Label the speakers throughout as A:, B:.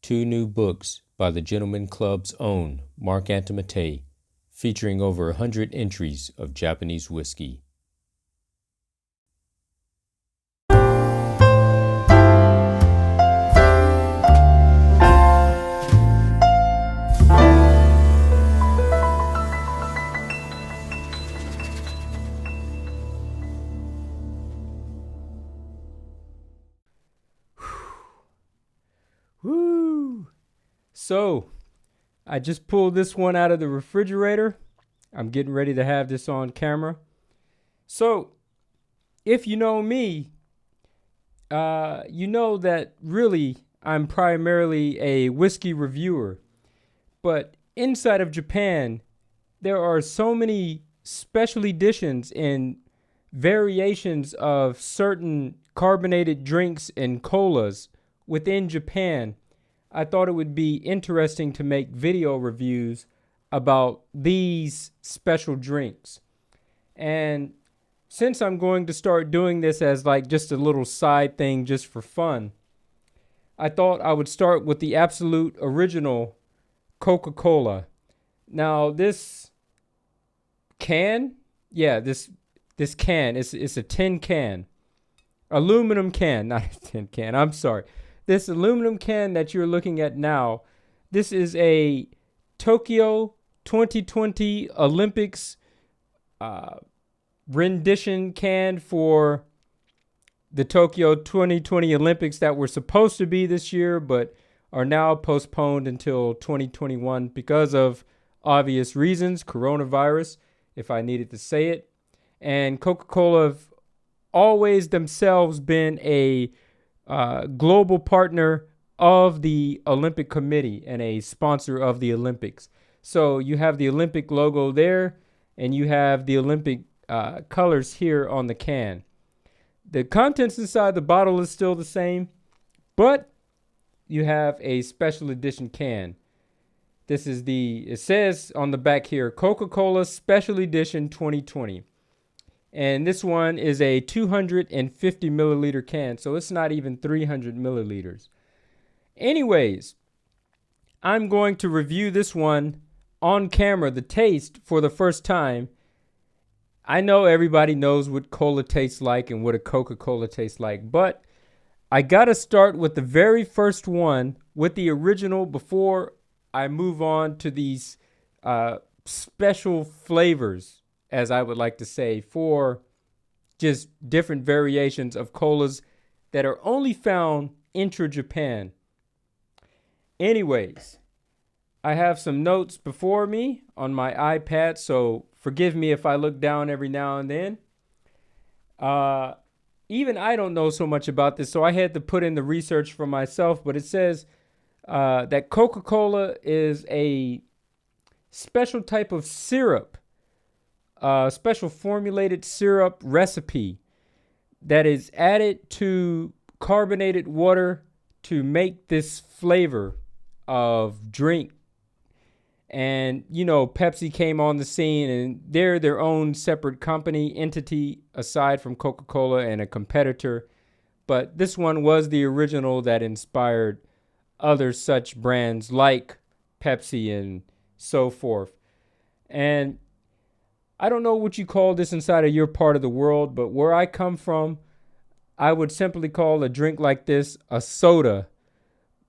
A: two new books by the Gentleman Club's own Mark Antimate, featuring over 100 entries of Japanese whiskey. Woo! So, I just pulled this one out of the refrigerator. I'm getting ready to have this on camera. So, if you know me, you know that really I'm primarily a whiskey reviewer. But inside of Japan, there are so many special editions and variations of certain carbonated drinks and colas within Japan. I thought it would be interesting to make video reviews about these special drinks. And since I'm going to start doing this as like just a little side thing just for fun, I thought I would start with the absolute original Coca-Cola. Now this can, this can, it's a tin can. Aluminum can, not a tin can, I'm sorry. This aluminum can that you're looking at now, this is a Tokyo 2020 Olympics rendition can for the Tokyo 2020 Olympics that were supposed to be this year, but are now postponed until 2021 because of obvious reasons, coronavirus, if I needed to say it. And Coca-Cola have always themselves been a global partner of the Olympic Committee and a sponsor of the Olympics. So you have the Olympic logo there, and you have the Olympic colors here on the can. The contents inside the bottle is still the same, but you have a special edition can. This is it says on the back here, Coca-Cola Special Edition 2020. And this one is a 250 milliliter can, so it's not even 300 milliliters. Anyways, I'm going to review this one on camera, the taste, for the first time. I know everybody knows what cola tastes like and what a Coca-Cola tastes like, but I gotta start with the very first one, with the original, before I move on to these special flavors, as I would like to say, for just different variations of colas that are only found intra-Japan. Anyways, I have some notes before me on my iPad, so forgive me if I look down every now and then. Even I don't know so much about this, so I had to put in the research for myself, but it says that Coca-Cola is a special type of syrup, special formulated syrup recipe that is added to carbonated water to make this flavor of drink. And, you know, Pepsi came on the scene, and they're their own separate company entity aside from Coca-Cola and a competitor. But this one was the original that inspired other such brands like Pepsi and so forth. And I don't know what you call this inside of your part of the world, but where I come from, I would simply call a drink like this a soda.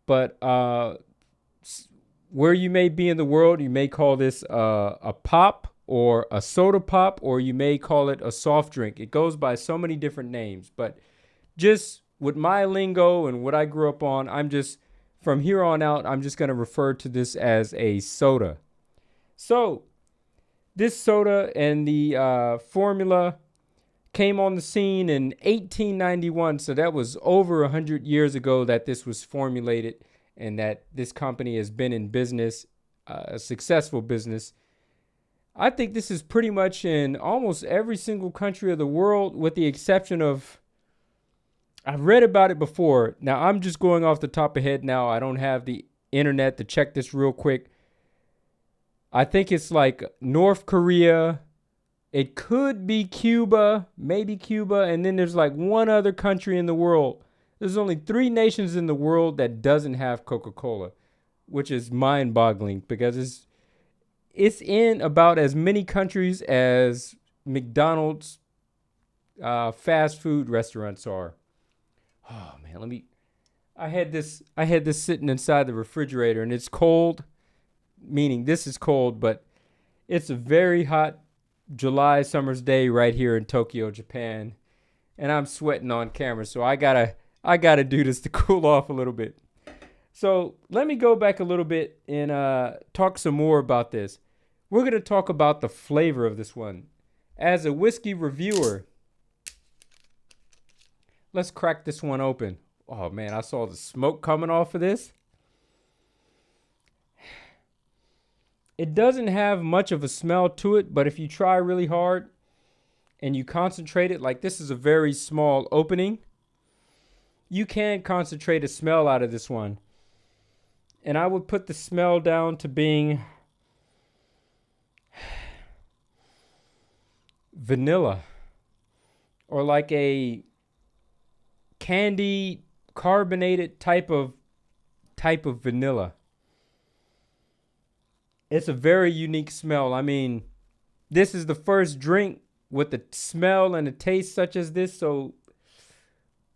A: But where you may be in the world, you may call this a pop or a soda pop, or you may call it a soft drink. It goes by so many different names. But just with my lingo and what I grew up on, from here on out, I'm just going to refer to this as a soda. So this soda and the formula came on the scene in 1891. So that was over 100 years ago that this was formulated, and that this company has been in business, a successful business. I think this is pretty much in almost every single country of the world, with the exception of, I've read about it before. Now, I'm just going off the top of head now. I don't have the internet to check this real quick. I think it's like North Korea. It could be Cuba, maybe Cuba. And then there's like one other country in the world There's only 3 nations in the world that doesn't have Coca-Cola, which is mind-boggling because it's in about as many countries as McDonald's fast food restaurants are. Oh man, I had this sitting inside the refrigerator and it's cold, meaning this is cold, but it's a very hot July summer's day right here in Tokyo, Japan, and I'm sweating on camera, so I gotta do this to cool off a little bit. So let me go back a little bit and talk some more about this. We're gonna talk about the flavor of this one. As a whiskey reviewer, let's crack this one open. Oh man, I saw the smoke coming off of this. It doesn't have much of a smell to it, but if you try really hard and you concentrate it, like this is a very small opening, you can concentrate a smell out of this one. And I would put the smell down to being vanilla, or like a candy carbonated type of vanilla. It's a very unique smell. I mean, this is the first drink with the smell and the taste such as this, so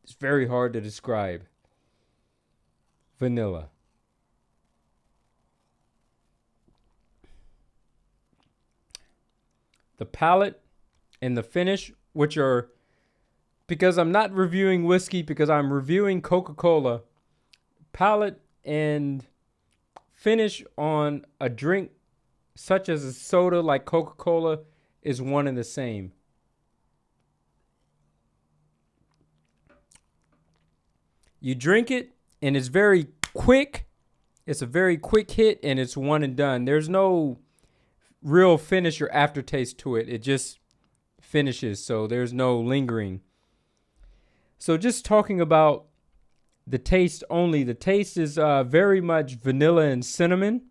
A: it's very hard to describe. Vanilla. The palate and the finish, which are, because I'm not reviewing whiskey, because I'm reviewing Coca-Cola, palate and finish on a drink such as a soda like Coca-Cola is one and the same. You drink it and it's very quick. It's a very quick hit and it's one and done. There's no real finish or aftertaste to it. It just finishes, so there's no lingering. So just talking about the taste only, the taste is very much vanilla and cinnamon.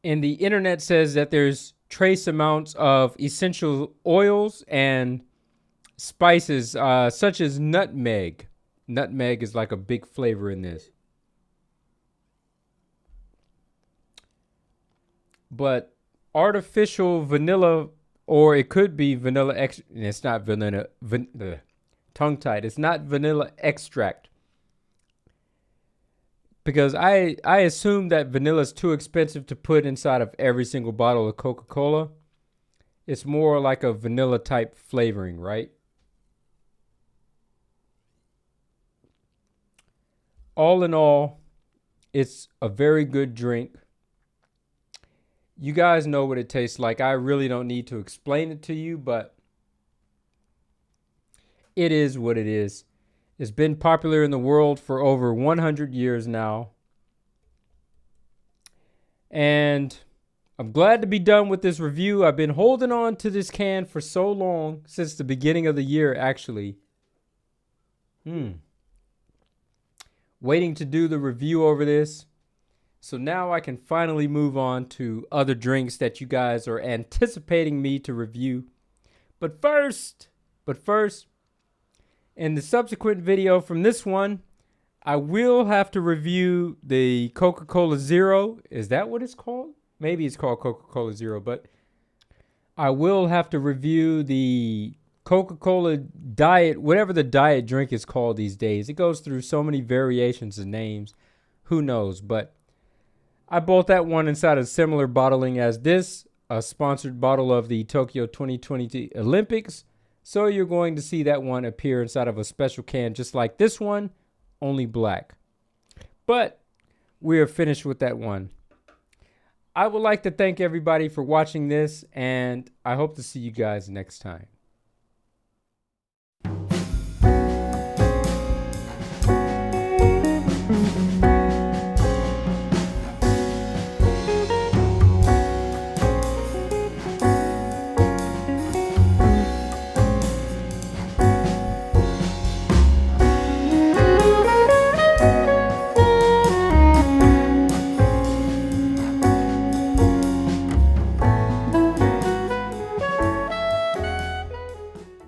A: And the internet says that there's trace amounts of essential oils and spices such as nutmeg. Nutmeg is like a big flavor in this. But artificial vanilla, or it could be vanilla it's not vanilla, tongue tied. It's not vanilla extract. Because I assume that vanilla is too expensive to put inside of every single bottle of Coca-Cola. It's more like a vanilla type flavoring, right? All in all, it's a very good drink. You guys know what it tastes like. I really don't need to explain it to you, but it is what it is. It's been popular in the world for over 100 years now. And I'm glad to be done with this review. I've been holding on to this can for so long, since the beginning of the year, actually. Waiting to do the review over this. So now I can finally move on to other drinks that you guys are anticipating me to review. But first, in the subsequent video from this one, I will have to review the Coca-Cola Zero. Is that what it's called? Maybe it's called Coca-Cola Zero, but I will have to review the Coca-Cola Diet, whatever the diet drink is called these days. It goes through so many variations of names. Who knows? But I bought that one inside a similar bottling as this, a sponsored bottle of the Tokyo 2020 Olympics. So you're going to see that one appear inside of a special can just like this one, only black. But we are finished with that one. I would like to thank everybody for watching this, and I hope to see you guys next time.